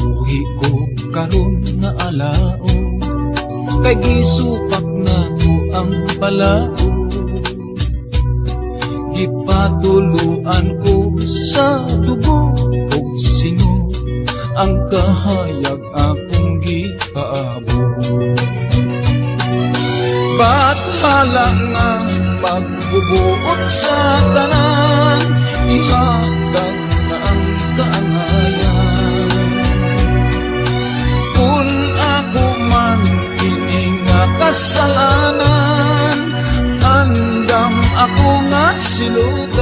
buhi ko karon nga alao, kay gisupak na ko ang palao. Gipatuluan ko sa dugo ug singo ang kahayag akong gipaabo. Bathala nga pagbubuot sa tanan, ihatag na ang kaangayan. Kung ako man kini nga kasalanan, andam ako nga silutan.